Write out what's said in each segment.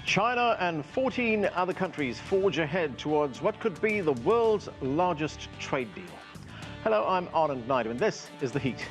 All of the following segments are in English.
China and 14 other countries forge ahead towards what could be the world's largest trade deal. Hello, I'm Anand Naidu, and this is The Heat.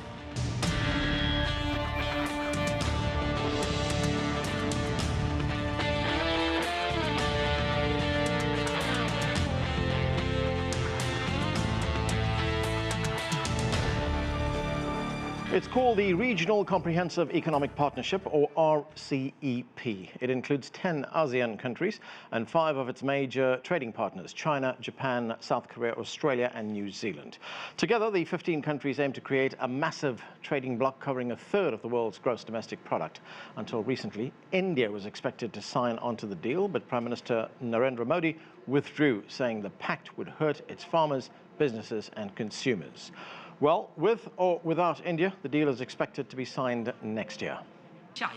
It's called the Regional Comprehensive Economic Partnership, or RCEP. It includes 10 ASEAN countries and 5 of its major trading partners: China, Japan, South Korea, Australia and New Zealand. Together, the 15 countries aim to create a massive trading bloc covering a third of the world's gross domestic product. Until recently, India was expected to sign onto the deal, but Prime Minister Narendra Modi withdrew, saying the pact would hurt its farmers, businesses and consumers. Well, with or without India, the deal is expected to be signed next year. The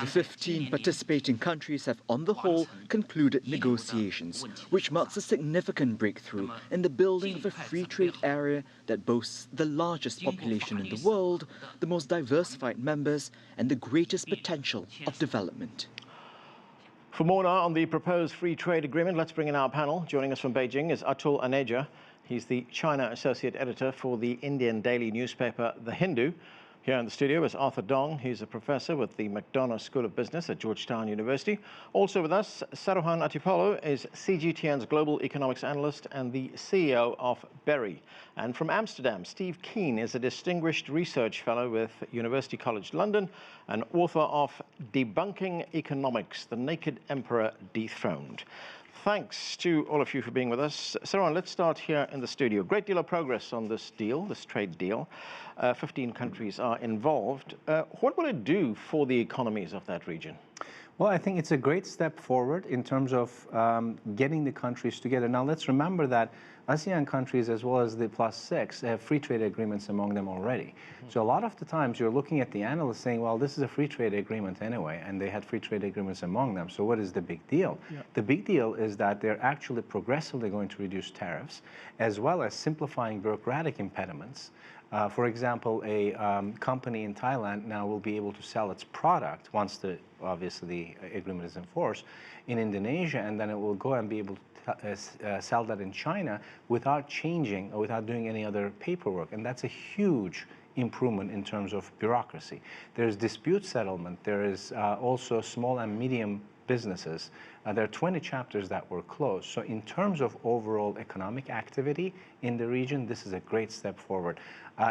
15 participating countries have, on the whole, concluded negotiations, which marks a significant breakthrough in the building of a free trade area that boasts the largest population in the world, the most diversified members, and the greatest potential of development. For more now on the proposed free trade agreement, let's bring in our panel. Joining us from Beijing is Atul Aneja. He's the China Associate Editor for the Indian daily newspaper The Hindu. Here in the studio is Arthur Dong. He's a professor with the McDonough School of Business at Georgetown University. Also with us, Saruhan Hatipoglu is CGTN's Global Economics Analyst and the CEO of BERI. And from Amsterdam, Steve Keen is a distinguished research fellow with University College London and author of Debunking Economics, The Naked Emperor Dethroned. Thanks to all of you for being with us. Saruhan, let's start here in the studio. Great deal of progress on this deal, this trade deal. 15 countries are involved. What will it do for the economies of that region? Well, I think it's a great step forward in terms of getting the countries together. Now, let's remember that ASEAN countries, as well as the +6, have free trade agreements among them already. So a lot of the times you're looking at the analysts saying, well, this is a free trade agreement anyway, and they had free trade agreements among them. So what is the big deal? Yeah. The big deal is that they're actually progressively going to reduce tariffs, as well as simplifying bureaucratic impediments. For example, a company in Thailand now will be able to sell its product once obviously the agreement is enforced in Indonesia, and then it will go and be able to sell that in China without changing or without doing any other paperwork. And that's a huge improvement in terms of bureaucracy. There's dispute settlement. There is also small and medium businesses. There are 20 chapters that were closed. So in terms of overall economic activity in the region, this is a great step forward.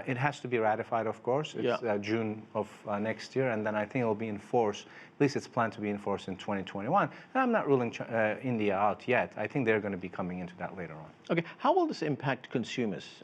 It has to be ratified, of course. It's June of next year, and then I think it will be enforced. At least it's planned to be enforced in 2021. And I'm not ruling India out yet. I think they're going to be coming into that later on. Okay, how will this impact consumers?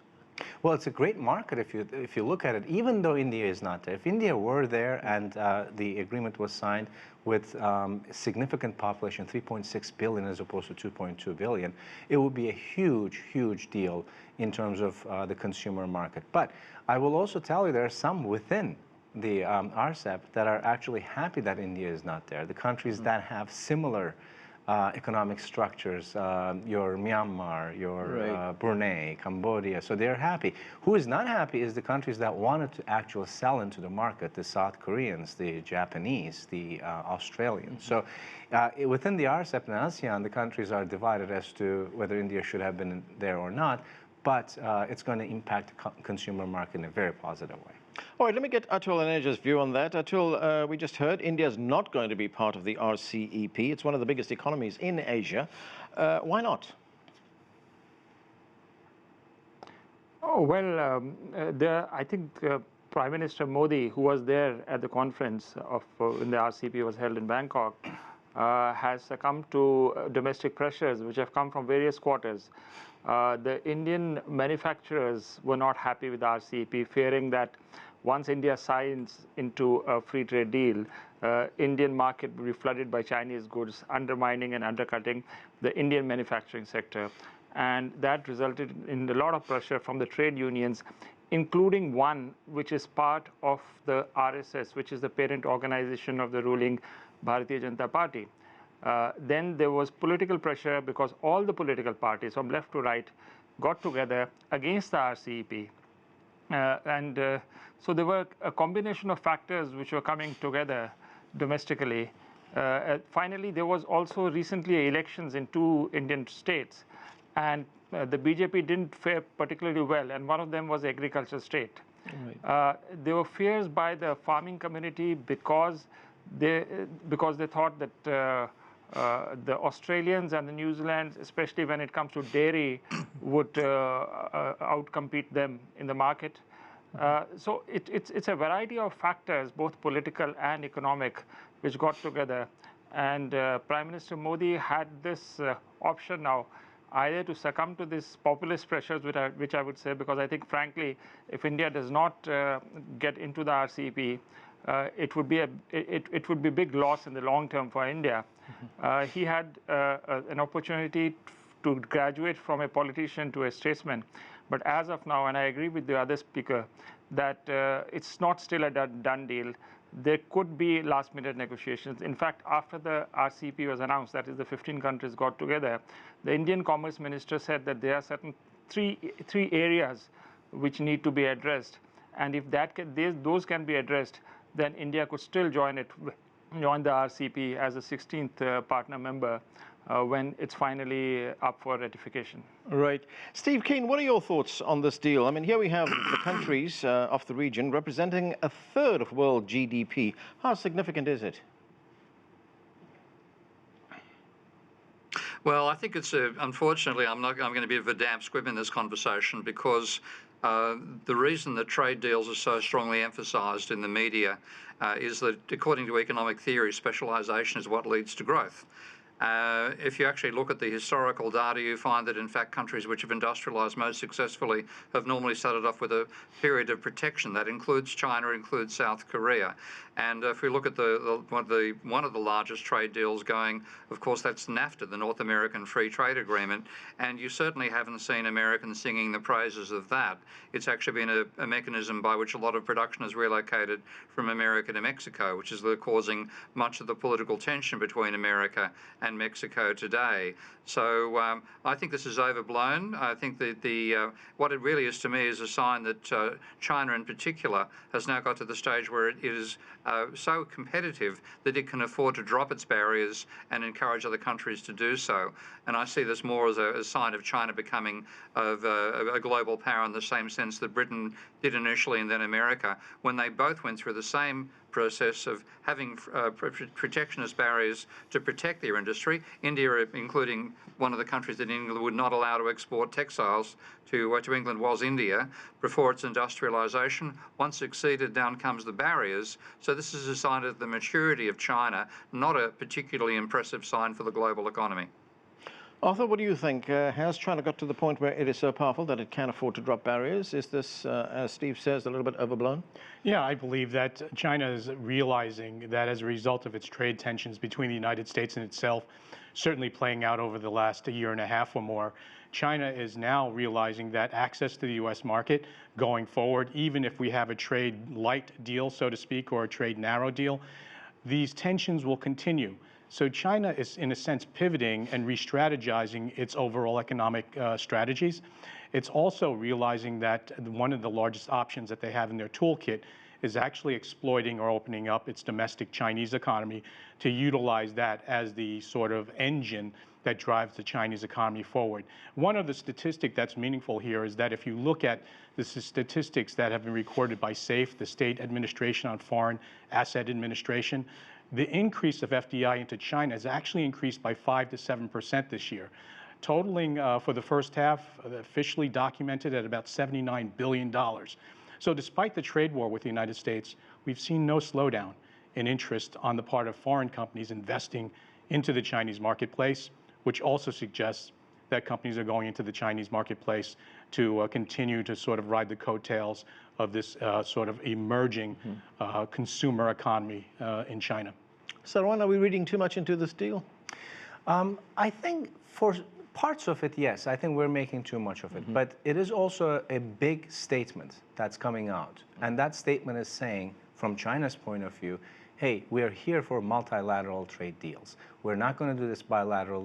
Well, it's a great market if you look at it, even though India is not there. If India were there and the agreement was signed with a significant population, 3.6 billion as opposed to 2.2 billion, it would be a huge, huge deal in terms of the consumer market. But I will also tell you there are some within the RCEP that are actually happy that India is not there. The countries that have similar economic structures, your Myanmar, your Brunei, Cambodia, so they're happy. Who is not happy is the countries that wanted to actually sell into the market, the South Koreans, the Japanese, the Australians. So within the RCEP and ASEAN, the countries are divided as to whether India should have been there or not, but it's going to impact the consumer market in a very positive way. All right, let me get Atul Aneja's view on that. Atul, we just heard India is not going to be part of the RCEP. It's one of the biggest economies in Asia. Why not? Oh, well, I think Prime Minister Modi, who was there at the conference when the RCEP was held in Bangkok, has succumbed to domestic pressures which have come from various quarters. The Indian manufacturers were not happy with the RCEP, fearing that once India signs into a free trade deal, Indian market will be flooded by Chinese goods, undermining and undercutting the Indian manufacturing sector. And that resulted in a lot of pressure from the trade unions, including one which is part of the RSS, which is the parent organization of the ruling Bharatiya Janata Party. Then there was political pressure because all the political parties from left to right got together against the RCEP. So there were a combination of factors which were coming together domestically Finally, there was also recently elections in 2 Indian states, and the BJP didn't fare particularly well, and one of them was agriculture state. Right. There were fears by the farming community because they thought that the Australians and the New Zealanders, especially when it comes to dairy, would outcompete them in the market. So it's a variety of factors, both political and economic, which got together. And Prime Minister Modi had this option now, either to succumb to these populist pressures, which I would say, because I think, frankly, if India does not get into the RCEP, it would be a big loss in the long term for India. He had an opportunity to graduate from a politician to a statesman. But as of now, and I agree with the other speaker, that it's not still a done deal. There could be last-minute negotiations. In fact, after the RCEP was announced, that is the 15 countries got together, the Indian Commerce Minister said that there are certain three areas which need to be addressed. And if those can be addressed, then India could still join the RCEP as a 16th partner member when it's finally up for ratification. Right. Steve Keen, what are your thoughts on this deal? I mean, here we have the countries of the region representing a third of world GDP. How significant is it? Well, I think it's unfortunately, I'm going to be a damp squib in this conversation because the reason that trade deals are so strongly emphasised in the media is that, according to economic theory, specialisation is what leads to growth. If you actually look at the historical data, you find that, in fact, countries which have industrialised most successfully have normally started off with a period of protection. That includes China, includes South Korea. And if we look at one of the largest trade deals going, of course, that's NAFTA, the North American Free Trade Agreement. And you certainly haven't seen Americans singing the praises of that. It's actually been a mechanism by which a lot of production is relocated from America to Mexico, which is causing much of the political tension between America and Mexico today. So I think this is overblown. I think that what it really is to me is a sign that China in particular has now got to the stage where it is so competitive that it can afford to drop its barriers and encourage other countries to do so. And I see this more as a sign of China becoming a global power in the same sense that Britain did initially and then America, when they both went through the same process of having protectionist barriers to protect their industry. India, including one of the countries that England would not allow to export textiles to England, was India before its industrialisation. Once succeeded, down comes the barriers. So this is a sign of the maturity of China, not a particularly impressive sign for the global economy. Arthur, what do you think? Has China got to the point where it is so powerful that it can afford to drop barriers? Is this, as Steve says, a little bit overblown? Yeah, I believe that China is realizing that as a result of its trade tensions between the United States and itself, certainly playing out over the last year and a half or more, China is now realizing that access to the U.S. market going forward, even if we have a trade light deal, so to speak, or a trade narrow deal, these tensions will continue. So China is, in a sense, pivoting and re-strategizing its overall economic strategies. It's also realizing that one of the largest options that they have in their toolkit is actually exploiting or opening up its domestic Chinese economy to utilize that as the sort of engine that drives the Chinese economy forward. One of the statistics that's meaningful here is that if you look at the statistics that have been recorded by SAFE, the State Administration on Foreign Asset Administration, the increase of FDI into China has actually increased by 5 to 7% this year, totaling for the first half, officially documented at about $79 billion. So despite the trade war with the United States, we've seen no slowdown in interest on the part of foreign companies investing into the Chinese marketplace, which also suggests that companies are going into the Chinese marketplace to continue to sort of ride the coattails of this sort of emerging consumer economy in China. Saruhan, are we reading too much into this deal? I think for parts of it, yes. I think we're making too much of it. But it is also a big statement that's coming out. And that statement is saying, from China's point of view, hey, we're here for multilateral trade deals. We're not going to do this bilateral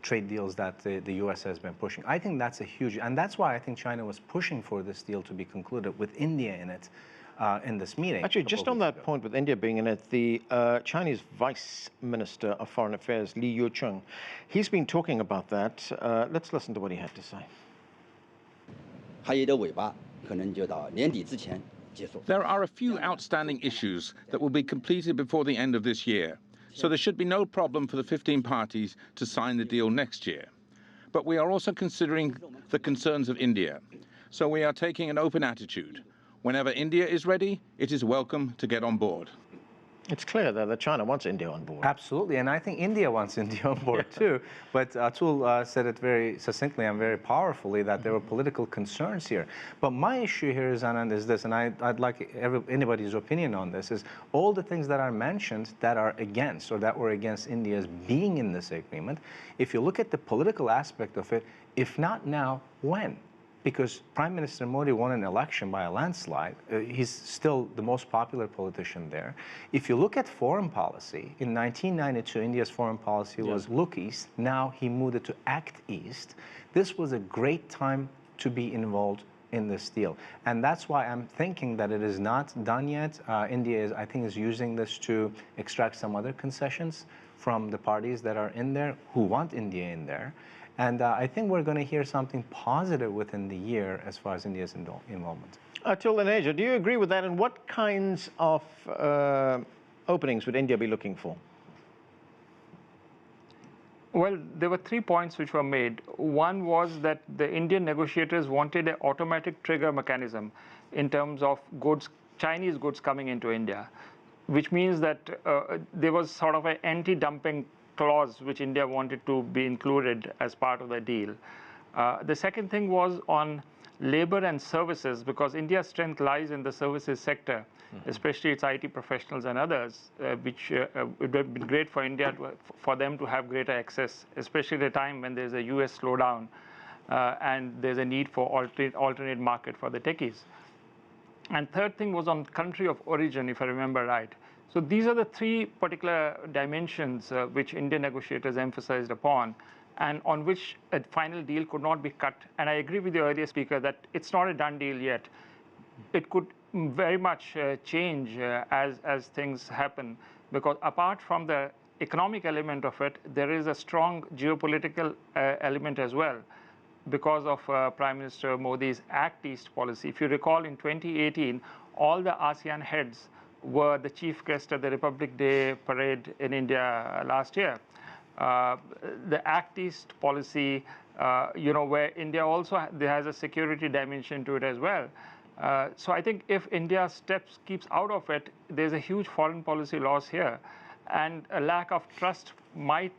trade deals that the U.S. has been pushing. I think that's a huge, and that's why I think China was pushing for this deal to be concluded with India in it, in this meeting. Actually, just on that point with India being in it, the Chinese Vice Minister of Foreign Affairs, Li Yucheng, he's been talking about that. Let's listen to what he had to say. There are a few outstanding issues that will be completed before the end of this year, so there should be no problem for the 15 parties to sign the deal next year. But we are also considering the concerns of India, so we are taking an open attitude. Whenever India is ready, it is welcome to get on board. It's clear, though, that China wants India on board. Absolutely, and I think India wants India on board too. But Atul said it very succinctly and very powerfully that there were political concerns here. But my issue here, Anand, is this, and I'd like anybody's opinion on this, is all the things that are mentioned that are against or that were against India's being in this agreement, if you look at the political aspect of it, if not now, when? Because Prime Minister Modi won an election by a landslide. He's still the most popular politician there. If you look at foreign policy, in 1992, India's foreign policy was look east. Now he moved it to act east. This was a great time to be involved in this deal. And that's why I'm thinking that it is not done yet. India, I think, is using this to extract some other concessions from the parties that are in there who want India in there. And I think we're going to hear something positive within the year as far as India's involvement. Atul Aneja, do you agree with that? And what kinds of openings would India be looking for? Well, there were 3 points which were made. One was that the Indian negotiators wanted an automatic trigger mechanism in terms of goods, Chinese goods coming into India, which means that there was sort of an anti-dumping clause which India wanted to be included as part of the deal. The second thing was on labor and services, because India's strength lies in the services sector, especially its IT professionals and others, which would have been great for India, for them to have greater access, especially at a time when there's a US slowdown and there's a need for alternate market for the techies. And third thing was on country of origin, if I remember right. So these are the 3 particular dimensions which Indian negotiators emphasized upon, and on which a final deal could not be cut. And I agree with the earlier speaker that it's not a done deal yet. It could very much change as things happen, because apart from the economic element of it, there is a strong geopolitical element as well, because of Prime Minister Modi's Act East policy. If you recall, in 2018, all the ASEAN heads were the chief guest at the Republic Day parade in India last year. The Act East policy, where India also has a security dimension to it as well. So I think if India keeps out of it, there's a huge foreign policy loss here, and a lack of trust might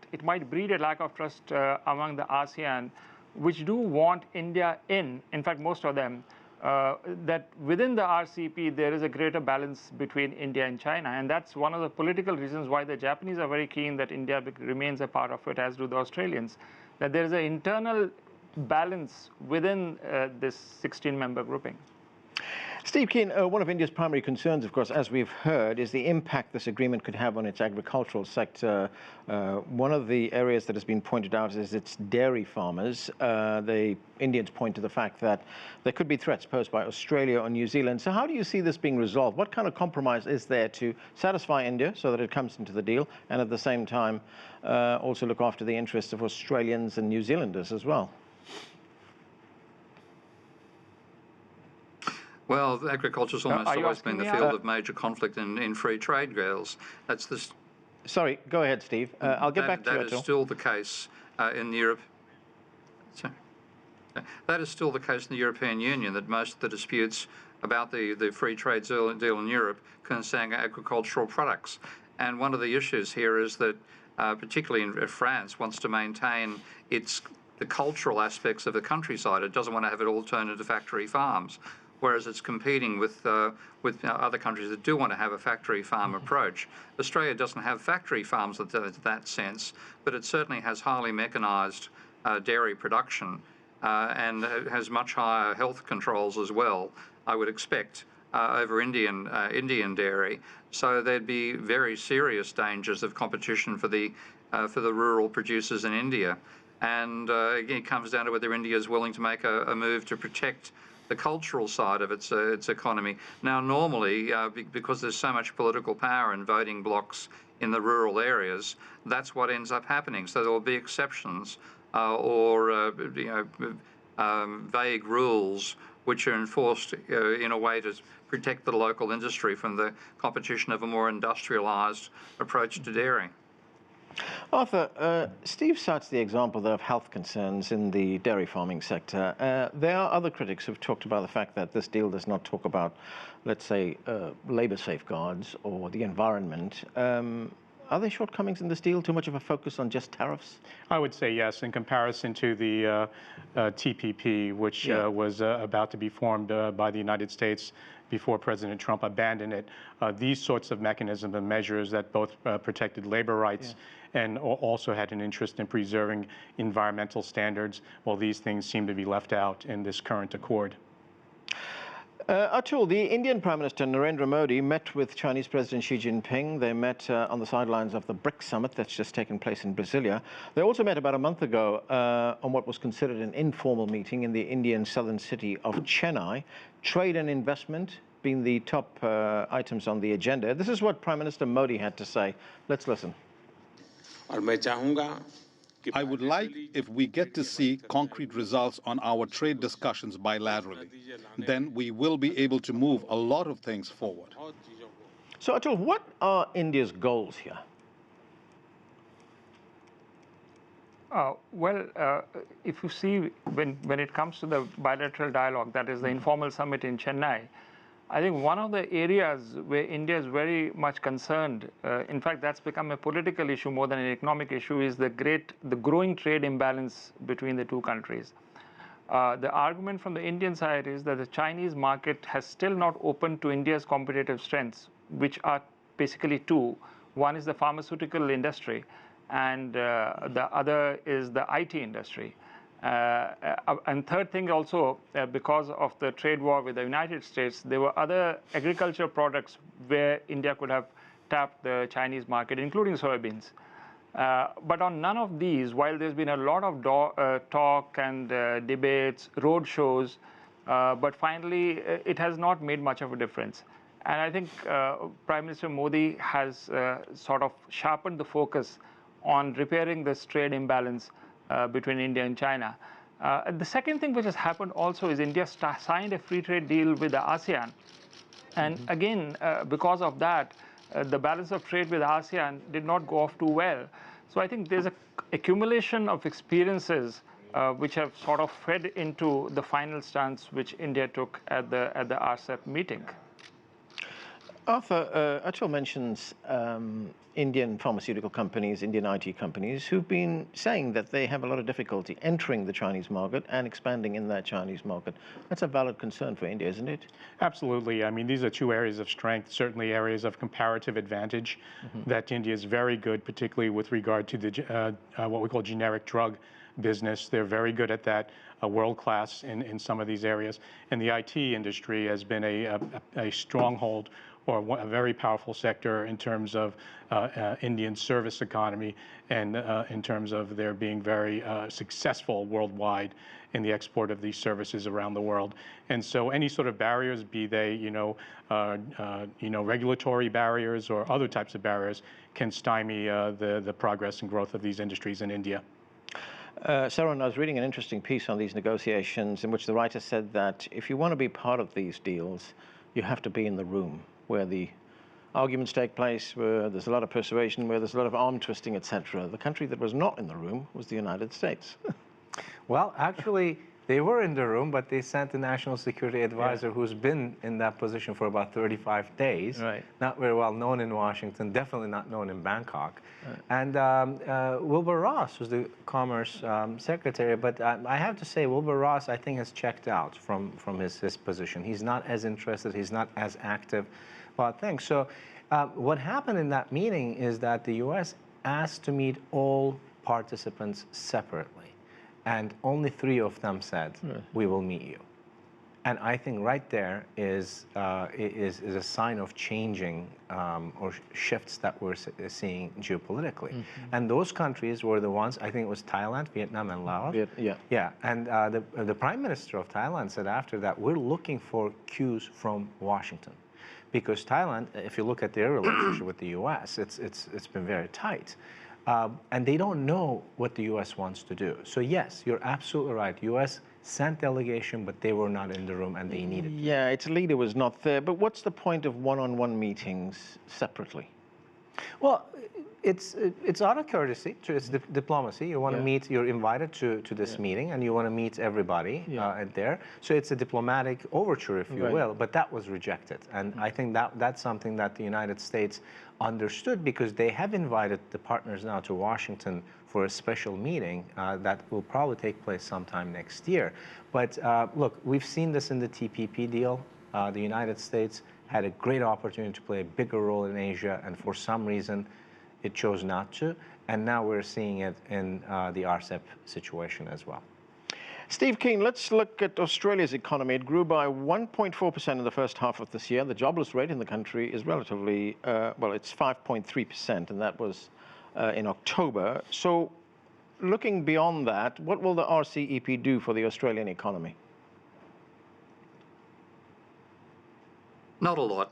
breed a lack of trust among the ASEAN, which do want India in fact, most of them. That within the RCEP there is a greater balance between India and China, and that's one of the political reasons why the Japanese are very keen that India remains a part of it, as do the Australians, that there is an internal balance within this 16-member grouping. Steve Keen, one of India's primary concerns, of course, as we've heard, is the impact this agreement could have on its agricultural sector. One of the areas that has been pointed out is its dairy farmers. The Indians point to the fact that there could be threats posed by Australia or New Zealand. So how do you see this being resolved? What kind of compromise is there to satisfy India so that it comes into the deal, and at the same time also look after the interests of Australians and New Zealanders as well? Well, agriculture's almost always been the field of major conflict in free trade deals. That's the. Sorry, go ahead, Steve. I'll get back to you. That is still the case in Europe. Sorry. That is still the case in the European Union, that most of the disputes about the free trade deal in Europe concern agricultural products. And one of the issues here is that, particularly in France, wants to maintain the cultural aspects of the countryside. It doesn't want to have it all turned into factory farms, whereas it's competing with other countries that do want to have a factory farm approach. Australia doesn't have factory farms in that sense, but it certainly has highly mechanised dairy production and has much higher health controls as well, I would expect, over Indian dairy. So there'd be very serious dangers of competition for the rural producers in India. And again, it comes down to whether India is willing to make a move to protect the cultural side of its economy. Now, normally, because there's so much political power in voting blocs in the rural areas, that's what ends up happening. So there will be exceptions or vague rules which are enforced in a way to protect the local industry from the competition of a more industrialised approach to dairy. Arthur, Steve cites the example of health concerns in the dairy farming sector. There are other critics who've talked about the fact that this deal does not talk about, let's say, labour safeguards or the environment. Are there shortcomings in this deal? Too much of a focus on just tariffs? I would say yes, in comparison to the TPP, which was about to be formed by the United States before President Trump abandoned it. These sorts of mechanisms and measures that both protected labor rights and also had an interest in preserving environmental standards, well, these things seem to be left out in this current accord. Atul, the Indian Prime Minister Narendra Modi met with Chinese President Xi Jinping. They met on the sidelines of the BRICS summit that's just taken place in Brasilia. They also met about a month ago on what was considered an informal meeting in the Indian southern city of Chennai. Trade and investment being the top items on the agenda. This is what Prime Minister Modi had to say. Let's listen. I would like if we get to see concrete results on our trade discussions bilaterally. Then we will be able to move a lot of things forward. So, Atul, what are India's goals here? If you see, when it comes to the bilateral dialogue, that is the informal summit in Chennai, I think one of the areas where India is very much concerned, in fact, that's become a political issue more than an economic issue, is the growing trade imbalance between the two countries. The argument from the Indian side is that the Chinese market has still not opened to India's competitive strengths, which are basically two. One is the pharmaceutical industry, and the other is the IT industry. And third thing also, because of the trade war with the United States, there were other agriculture products where India could have tapped the Chinese market, including soybeans. But on none of these, while there's been a lot of talk and debates, road shows, but finally it has not made much of a difference. And I think Prime Minister Modi has sort of sharpened the focus on repairing this trade imbalance between India and China. The second thing which has happened also is India signed a free trade deal with the ASEAN. And again, because of that, the balance of trade with ASEAN did not go off too well. So I think there's an accumulation of experiences which have sort of fed into the final stance which India took at the RCEP meeting. Arthur, Atul mentions Indian pharmaceutical companies, Indian IT companies, who've been saying that they have a lot of difficulty entering the Chinese market and expanding in that Chinese market. That's a valid concern for India, isn't it? Absolutely. I mean, these are two areas of strength, certainly areas of comparative advantage that India is very good, particularly with regard to the what we call generic drug business. They're very good at that, world-class in some of these areas. And the IT industry has been a stronghold or a very powerful sector in terms of Indian service economy and in terms of their being very successful worldwide in the export of these services around the world. And so any sort of barriers, be they regulatory barriers or other types of barriers, can stymie the progress and growth of these industries in India. Saruhan, I was reading an interesting piece on these negotiations in which the writer said that if you want to be part of these deals, you have to be in the room where the arguments take place, where there's a lot of persuasion, where there's a lot of arm twisting, etc. The country that was not in the room was the United States. Well, actually, they were in the room, but they sent the national security advisor who's been in that position for about 35 days. Right. Not very well known in Washington, definitely not known in Bangkok. Right. And Wilbur Ross was the Commerce Secretary, but I have to say Wilbur Ross, I think, has checked out from his position. He's not as interested, he's not as active about things. So what happened in that meeting is that the U.S. asked to meet all participants separately. And only 3 of them said, we will meet you. And I think right there is a sign of changing or shifts that we're seeing geopolitically. And those countries were the ones, I think it was Thailand, Vietnam, and Laos. Yeah, and the Prime Minister of Thailand said after that, we're looking for cues from Washington. Because Thailand, if you look at their relationship with the U.S., it's been very tight. And they don't know what the U.S. wants to do. So yes, you're absolutely right. U.S. sent delegation, but they were not in the room and they needed to. Yeah, its leader was not there. But what's the point of one-on-one meetings separately? Well, it's out of courtesy, it's diplomacy. You want to meet, you're invited to this meeting and you want to meet everybody there. So it's a diplomatic overture, if you will, but that was rejected. And I think that's something that the United States understood because they have invited the partners now to Washington for a special meeting that will probably take place sometime next year. But look, we've seen this in the TPP deal. The United States had a great opportunity to play a bigger role in Asia, and for some reason, it chose not to. And now we're seeing it in the RCEP situation as well. Steve Keen, let's look at Australia's economy. It grew by 1.4% in the first half of this year. The jobless rate in the country is relatively, well, it's 5.3%, and that was in October. So looking beyond that, what will the RCEP do for the Australian economy? Not a lot.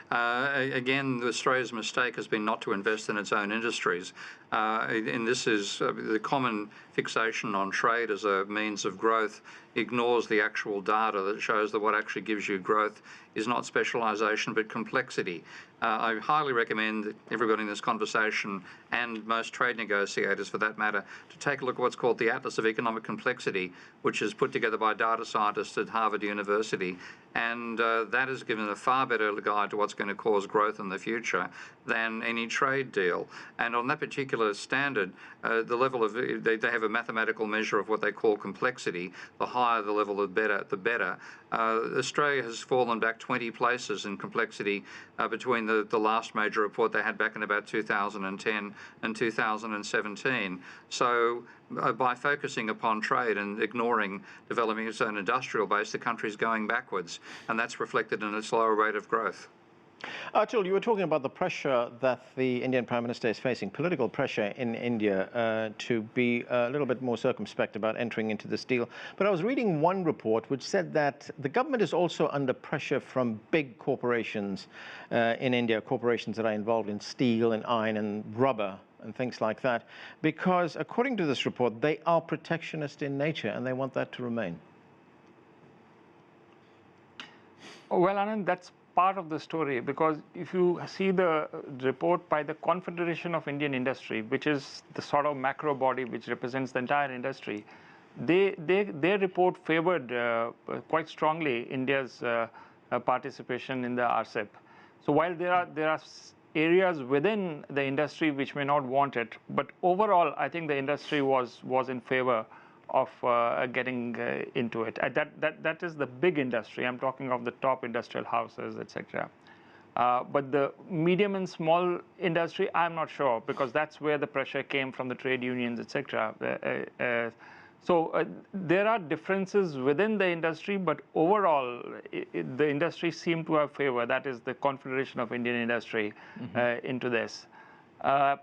Again, Australia's mistake has been not to invest in its own industries. And this is the common fixation on trade as a means of growth ignores the actual data that shows that what actually gives you growth is not specialisation but complexity. I highly recommend everybody in this conversation and most trade negotiators for that matter to take a look at what's called the Atlas of Economic Complexity, which is put together by data scientists at Harvard University. And that has given a far better guide to what's going to cause growth in the future than any trade deal. And on that particular standard, the level of, they have a mathematical measure of what they call complexity. The higher the level, the better. Australia has fallen back 20 places in complexity between the last major report they had back in about 2010 and 2017. So by focusing upon trade and ignoring developing its own industrial base, the country's going backwards, and that's reflected in its lower rate of growth. Atul, you were talking about the pressure that the Indian Prime Minister is facing, political pressure in India to be a little bit more circumspect about entering into this deal. But I was reading one report which said that the government is also under pressure from big corporations in India, corporations that are involved in steel and iron and rubber and things like that, because according to this report, they are protectionist in nature and they want that to remain. Well, Anand, that's part of the story, because if you see the report by the Confederation of Indian Industry, which is the sort of macro body which represents the entire industry, their report favored quite strongly India's participation in the RCEP. So while there are areas within the industry which may not want it, but overall I think the industry was in favor of getting into it. That is the big industry. I'm talking of the top industrial houses, etc. But the medium and small industry, I'm not sure, because that's where the pressure came from the trade unions, etc. So there are differences within the industry, but overall, the industry seemed to have favor. That is the Confederation of Indian Industry into this. But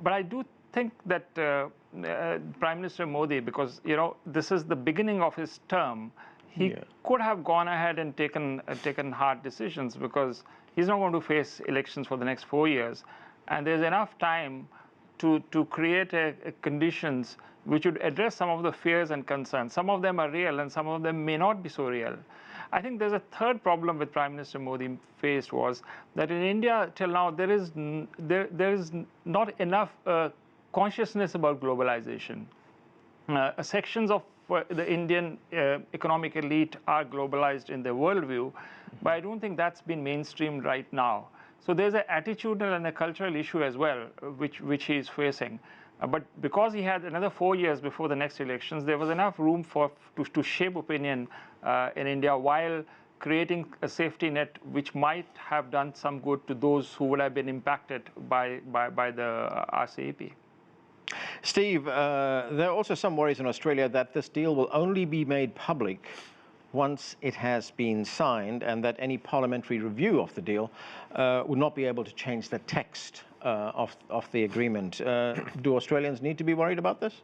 I do think that Prime Minister Modi, because this is the beginning of his term, he could have gone ahead and taken hard decisions, because he's not going to face elections for the next 4 years, and there's enough time to create conditions which would address some of the fears and concerns. Some of them are real, and some of them may not be so real. I think there's a third problem with Prime Minister Modi faced was that in India till now there is not enough consciousness about globalization. Sections of the Indian economic elite are globalized in their worldview, but I don't think that's been mainstreamed right now. So there's an attitudinal and a cultural issue as well, which he is facing. But because he had another 4 years before the next elections, there was enough room to shape opinion in India while creating a safety net which might have done some good to those who would have been impacted by the RCEP. Steve, there are also some worries in Australia that this deal will only be made public once it has been signed, and that any parliamentary review of the deal would not be able to change the text of the agreement. Do Australians need to be worried about this?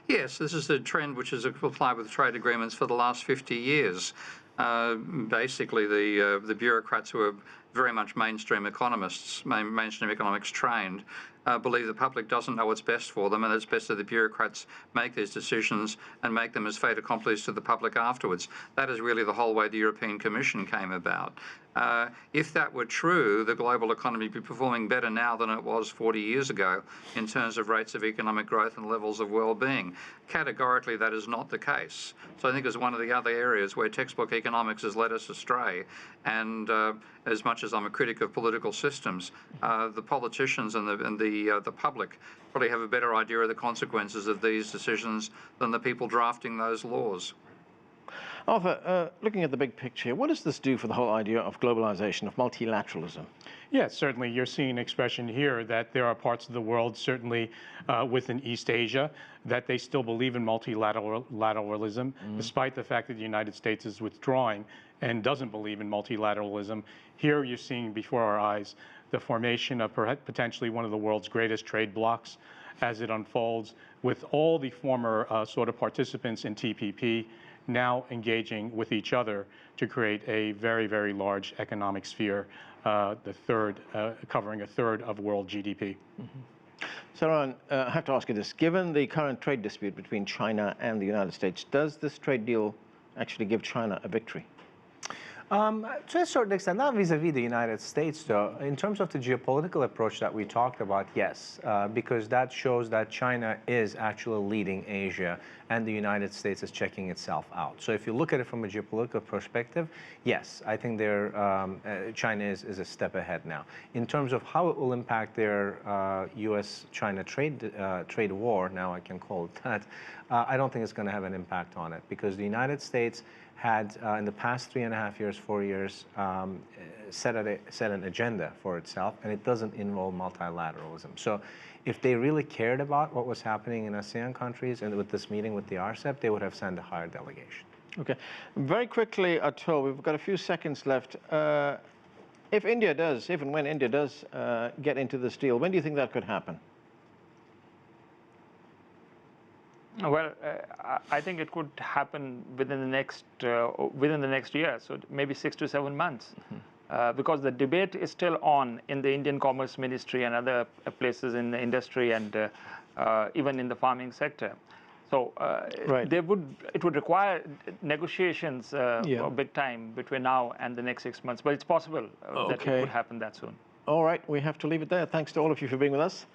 Yes, this is a trend which has applied with trade agreements for the last 50 years. Basically, the bureaucrats who are very much mainstream economists, mainstream economics trained, believe the public doesn't know what's best for them, and it's best that the bureaucrats make these decisions and make them as fait accomplis to the public afterwards. That is really the whole way the European Commission came about. If that were true, the global economy would be performing better now than it was 40 years ago in terms of rates of economic growth and levels of well-being. Categorically, that is not the case. So I think it's one of the other areas where textbook economics has led us astray. And as much as I'm a critic of political systems, the politicians and the public probably have a better idea of the consequences of these decisions than the people drafting those laws. Arthur, looking at the big picture, what does this do for the whole idea of globalization, of multilateralism? Yes, certainly. You're seeing an expression here that there are parts of the world, certainly within East Asia, that they still believe in multilateralism, despite the fact that the United States is withdrawing and doesn't believe in multilateralism. Here you're seeing before our eyes the formation of potentially one of the world's greatest trade blocs as it unfolds, with all the former sort of participants in TPP now engaging with each other to create a very, very large economic sphere, covering a third of world GDP. Saruhan, I have to ask you this. Given the current trade dispute between China and the United States, does this trade deal actually give China a victory? To a certain extent, not vis-a-vis the United States, though. In terms of the geopolitical approach that we talked about, yes, because that shows that China is actually leading Asia and the United States is checking itself out. So if you look at it from a geopolitical perspective, yes, I think China is a step ahead now. In terms of how it will impact their U.S.-China trade war, now I can call it that, I don't think it's going to have an impact on it, because the United States had, in the past 3.5 years, 4 years, set an agenda for itself, and it doesn't involve multilateralism. So if they really cared about what was happening in ASEAN countries and with this meeting with the RCEP, they would have sent a higher delegation. Okay. Very quickly, Atul, we've got a few seconds left. If and when India does get into this deal, when do you think that could happen? Well, I think it could happen within the next year, so maybe 6 to 7 months, because the debate is still on in the Indian Commerce Ministry and other places in the industry and even in the farming sector. So it would require negotiations big time between now and the next 6 months, but it's possible that it could happen that soon. All right, we have to leave it there. Thanks to all of you for being with us.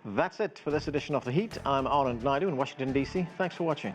That's it for this edition of The Heat. I'm Anand Naidu in Washington, D.C. Thanks for watching.